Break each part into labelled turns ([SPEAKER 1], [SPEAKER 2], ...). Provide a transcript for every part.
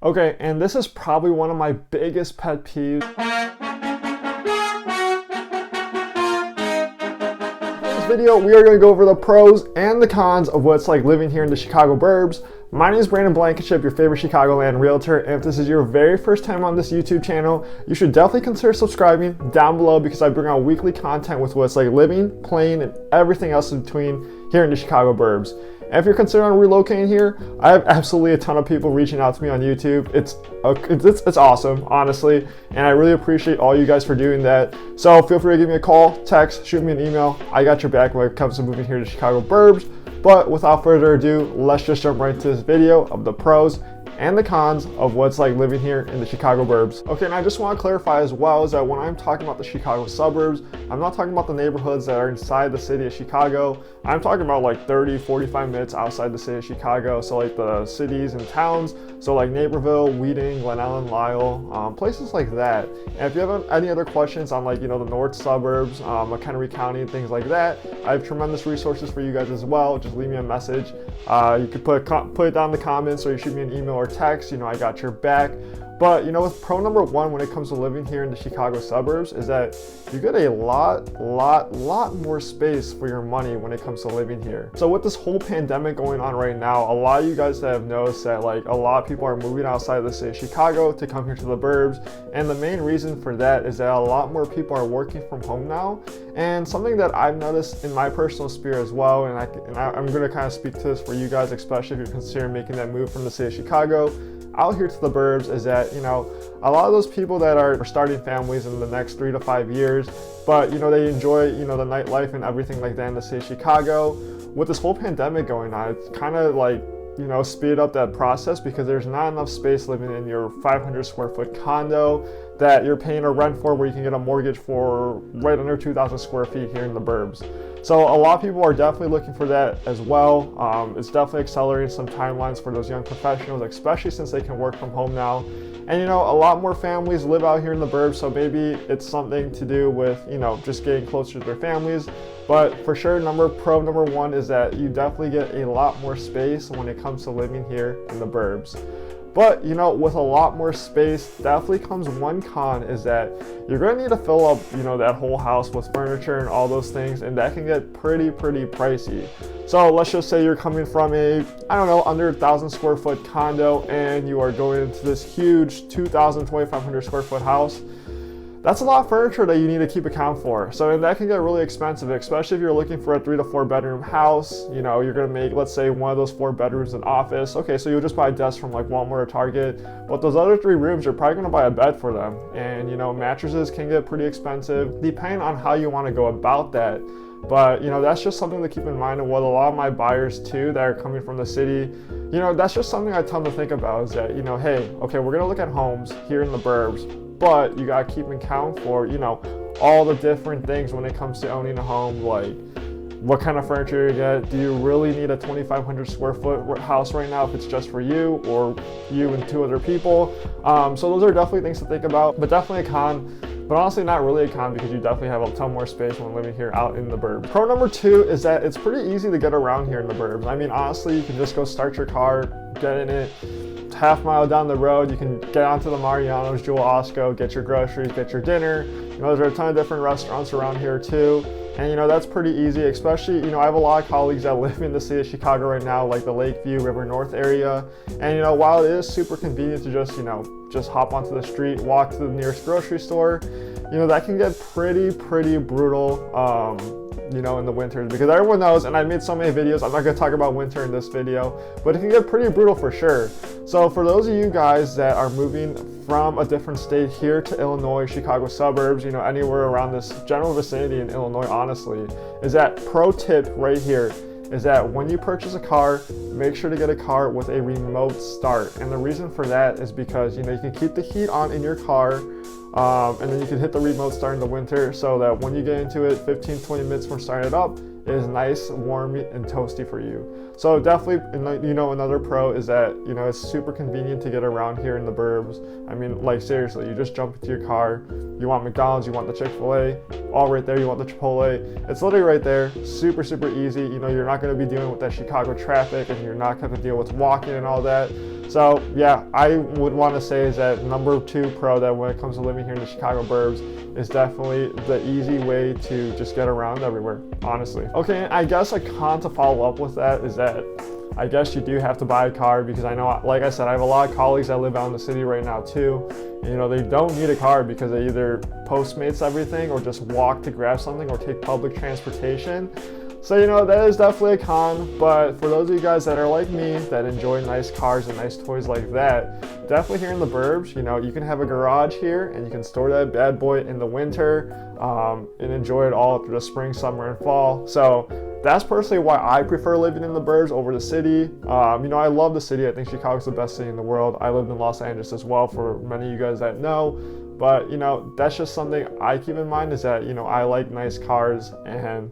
[SPEAKER 1] Okay, and this is probably one of my biggest pet peeves. In this video, we are going to go over the pros and the cons of what it's like living here in the Chicago Burbs. My name is Blankenship, your favorite Chicagoland realtor, and if this is your very first time on this YouTube channel, you should definitely consider subscribing down below because I bring out weekly content with what it's like living, playing, and everything else in between here in the Chicago Burbs. And if you're considering relocating here, I have absolutely a ton of people reaching out to me on YouTube. It's awesome, honestly, and I really appreciate all you guys for doing that. So feel free to give me a call, text, shoot me an email. I got your back when it comes to moving here to Chicago Burbs. But without further ado, let's just jump right into this video of the pros and the cons of what's like living here in the Chicago Burbs. Okay, and I just want to clarify as well is that when I'm talking about the Chicago suburbs, I'm not talking about the neighborhoods that are inside the city of Chicago. I'm talking about like 30, 45 minutes outside the city of Chicago. So like the cities and towns, so like Naperville, Wheaton, Glen Ellen, Lisle, places like that. And if you have any other questions on like, the north suburbs, McHenry County and things like that, I have tremendous resources for you guys as well. Just leave me a message. You could put it down in the comments or you shoot me an email or text. I got your back. But with pro number one when it comes to living here in the Chicago suburbs is that you get a lot more space for your money when it comes to living here. So with this whole pandemic going on right now, a lot of you guys have noticed that like a lot of people are moving outside of the city of Chicago to come here to the burbs. And the main reason for that is that a lot more people are working from home now. And something that I've noticed in my personal sphere as well, and I'm going to kind of speak to this for you guys, especially if you're considering making that move from the city of Chicago out here to the burbs, is that a lot of those people that are starting families in the next 3 to 5 years, but they enjoy the nightlife and everything like that in the city of Chicago. With this whole pandemic going on, it's kind of like speed up that process because there's not enough space living in your 500 square foot condo that you're paying a rent for, where you can get a mortgage for right under 2,000 square feet here in the burbs. So a lot of people are definitely looking for that as well. It's definitely accelerating some timelines for those young professionals, especially since they can work from home now. And a lot more families live out here in the burbs, so maybe it's something to do with just getting closer to their families. But for sure, pro number one is that you definitely get a lot more space when it comes to living here in the burbs. But with a lot more space, definitely comes one con, is that you're going to need to fill up that whole house with furniture and all those things, and that can get pretty pricey. So let's just say you're coming from under 1,000 square foot condo and you are going into this huge 2,500 square foot house. That's a lot of furniture that you need to keep account for. And that can get really expensive, especially if you're looking for a 3 to 4 bedroom house. You're gonna make, let's say, one of those 4 bedrooms an office. Okay, so you'll just buy a desk from like Walmart or Target, but those other 3 rooms, you're probably gonna buy a bed for them. And mattresses can get pretty expensive, depending on how you wanna go about that. But that's just something to keep in mind. And what a lot of my buyers too that are coming from the city, that's just something I tell them to think about, is that hey, okay, we're gonna look at homes here in the burbs, but you gotta keep in count for all the different things when it comes to owning a home, like what kind of furniture you get. Do you really need a 2,500 square foot house right now if it's just for you or you and 2 other people? So those are definitely things to think about, but definitely a con. But honestly, not really a con, because you definitely have a ton more space when living here out in the burbs. Pro number 2 is that it's pretty easy to get around here in the burbs. I mean, honestly, you can just go start your car, get in it, half-mile down the road, you can get onto the Mariano's, Jewel Osco, get your groceries, get your dinner. There's a ton of different restaurants around here too. And that's pretty easy, especially, I have a lot of colleagues that live in the city of Chicago right now, like the Lakeview, River North area. And while it is super convenient to just hop onto the street, walk to the nearest grocery store, that can get pretty brutal, in the winters, because everyone knows, and I made so many videos, I'm not going to talk about winter in this video, but it can get pretty brutal for sure. So for those of you guys that are moving from a different state here to Illinois, Chicago suburbs, anywhere around this general vicinity in Illinois, honestly, is that pro tip right here is that when you purchase a car, make sure to get a car with a remote start. And the reason for that is because you can keep the heat on in your car, and then you can hit the remote start in the winter, so that when you get into it 15-20 minutes from starting it up, it is nice, warm, and toasty for you. So definitely, another pro is that, it's super convenient to get around here in the burbs. I mean, like seriously, you just jump into your car, you want McDonald's, you want the Chick-fil-A, all right there, you want the Chipotle, it's literally right there, super easy. You're not gonna be dealing with that Chicago traffic, and you're not gonna deal with walking and all that. So yeah, I would want to say is that number 2 pro that when it comes to living here in the Chicago Burbs is definitely the easy way to just get around everywhere, honestly. Okay, I guess a con to follow up with that is that I guess you do have to buy a car, because I know, like I said, I have a lot of colleagues that live out in the city right now too. And, you know, they don't need a car because they either Postmates everything or just walk to grab something or take public transportation. So, you know, that is definitely a con, but for those of you guys that are like me, that enjoy nice cars and nice toys like that, definitely here in the Burbs, you know, you can have a garage here and you can store that bad boy in the winter and enjoy it all through the spring, summer, and fall. So that's personally why I prefer living in the Burbs over the city. You know, I love the city. I think Chicago's the best city in the world. I lived in Los Angeles as well, for many of you guys that know. But, you know, that's just something I keep in mind, is that, you know, I like nice cars, and,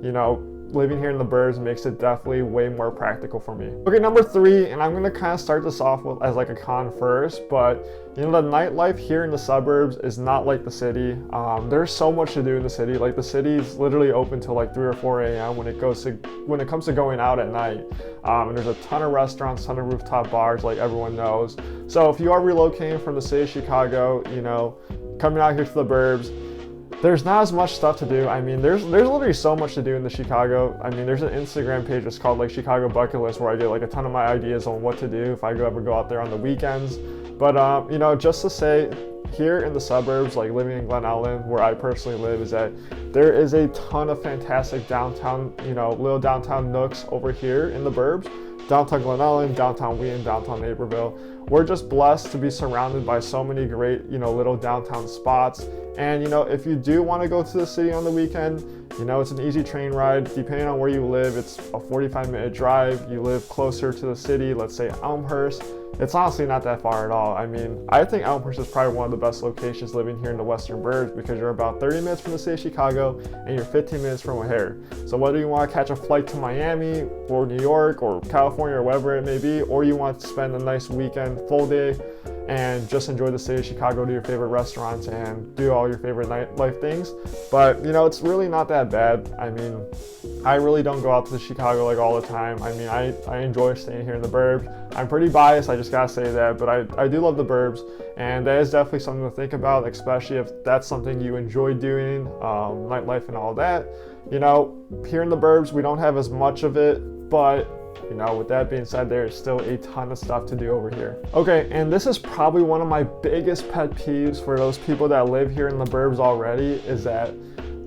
[SPEAKER 1] you know, living here in the Burbs makes it definitely way more practical for me. Okay, number 3, and I'm gonna kind of start this off with as like a con first, but you know, the nightlife here in the suburbs is not like the city. There's so much to do in the city. Like, the city's literally open till like 3 or 4 a.m. when it comes to going out at night. And there's a ton of restaurants, ton of rooftop bars, like everyone knows. So if you are relocating from the city of Chicago, you know, coming out here to the Burbs, there's not as much stuff to do. I mean, there's literally so much to do in the Chicago. I mean, there's an Instagram page that's called like Chicago Bucket List, where I get like a ton of my ideas on what to do if I ever go out there on the weekends. But you know, just to say, here in the suburbs, like living in Glen Ellen, where I personally live, is that there is a ton of fantastic downtown, you know, little downtown nooks over here in the Burbs. Downtown Glen Ellen, downtown Wheaton, downtown Naperville. We're just blessed to be surrounded by so many great, you know, little downtown spots. And, you know, if you do want to go to the city on the weekend, you know, it's an easy train ride. Depending on where you live, it's a 45-minute drive. You live closer to the city, let's say Elmhurst. It's honestly not that far at all. I mean, I think Elmhurst is probably one of the best locations living here in the Western Burbs, because you're about 30 minutes from the city of Chicago and you're 15 minutes from O'Hare. So whether you want to catch a flight to Miami or New York or California or wherever it may be, or you want to spend a nice weekend, full day, and just enjoy the city of Chicago, do your favorite restaurants, and do all your favorite nightlife things. But, you know, it's really not that bad. I mean, I really don't go out to Chicago like all the time. I mean, I enjoy staying here in the Burbs. I'm pretty biased, I just gotta say that, but I do love the Burbs, and that is definitely something to think about, especially if that's something you enjoy doing, nightlife and all that. You know, here in the Burbs, we don't have as much of it, but you know, with that being said, there is still a ton of stuff to do over here. Okay, and this is probably one of my biggest pet peeves for those people that live here in the Burbs already, is that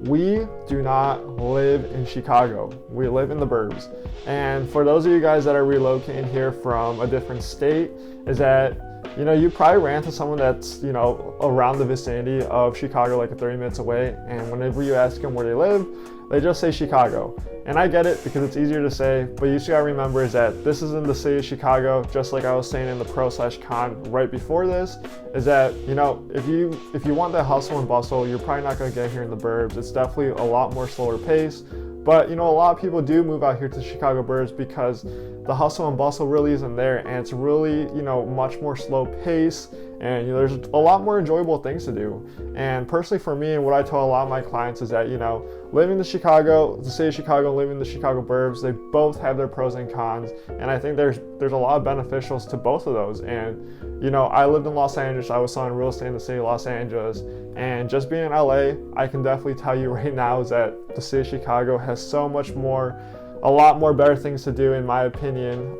[SPEAKER 1] we do not live in Chicago. We live in the Burbs. And for those of you guys that are relocating here from a different state, is that, you know, you probably ran into someone that's, you know, around the vicinity of Chicago, like 30 minutes away, and whenever you ask them where they live, they just say Chicago. And I get it, because it's easier to say, but you just gotta remember is that this is in the city of Chicago, just like I was saying in the pro/con right before this, is that, you know, if you want that hustle and bustle, you're probably not gonna get here in the Burbs. It's definitely a lot more slower pace. But, you know, a lot of people do move out here to Chicago Burbs because the hustle and bustle really isn't there, and it's really, you know, much more slow pace, and, you know, there's a lot more enjoyable things to do. And personally for me, and what I tell a lot of my clients is that, you know, living in Chicago, the city of Chicago, living in the Chicago Burbs, they both have their pros and cons, and I think there's a lot of beneficials to both of those. And, you know, I lived in Los Angeles, I was selling real estate in the city of Los Angeles, and just being in LA, I can definitely tell you right now is that the city of Chicago has so much more, a lot more better things to do, in my opinion.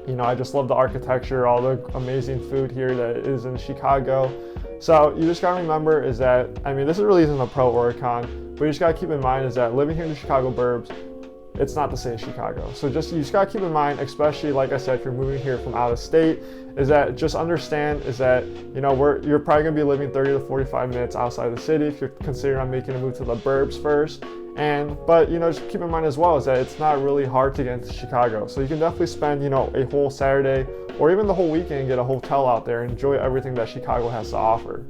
[SPEAKER 1] You know, I just love the architecture, all the amazing food here that is in Chicago. So you just gotta remember is that, I mean, this really isn't a pro or a con, but you just gotta keep in mind is that living here in the Chicago Burbs, it's not the city of Chicago. So you just gotta keep in mind, especially like I said, if you're moving here from out of state, is that just understand is that, you know, you're probably gonna be living 30 to 45 minutes outside the city if you're considering on making a move to the Burbs first. But, you know, just keep in mind as well is that it's not really hard to get into Chicago. So you can definitely spend, you know, a whole Saturday or even the whole weekend and get a hotel out there and enjoy everything that Chicago has to offer.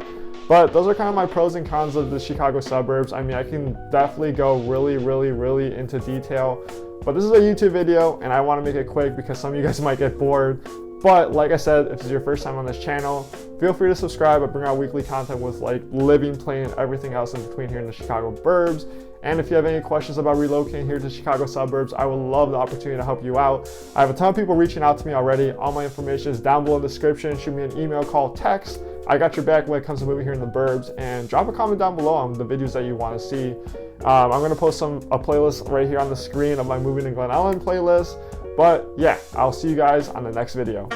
[SPEAKER 1] But those are kind of my pros and cons of the Chicago suburbs. I mean, I can definitely go really into detail, but this is a YouTube video and I want to make it quick because some of you guys might get bored. But like I said, if this is your first time on this channel, feel free to subscribe. I bring out weekly content with like living, playing, and everything else in between here in the Chicago Burbs. And if you have any questions about relocating here to Chicago Suburbs, I would love the opportunity to help you out. I have a ton of people reaching out to me already. All my information is down below in the description. Shoot me an email, call, text. I got your back when it comes to moving here in the Burbs. And drop a comment down below on the videos that you want to see. I'm going to post a playlist right here on the screen of my Moving to Glen Ellen playlist. But yeah, I'll see you guys on the next video.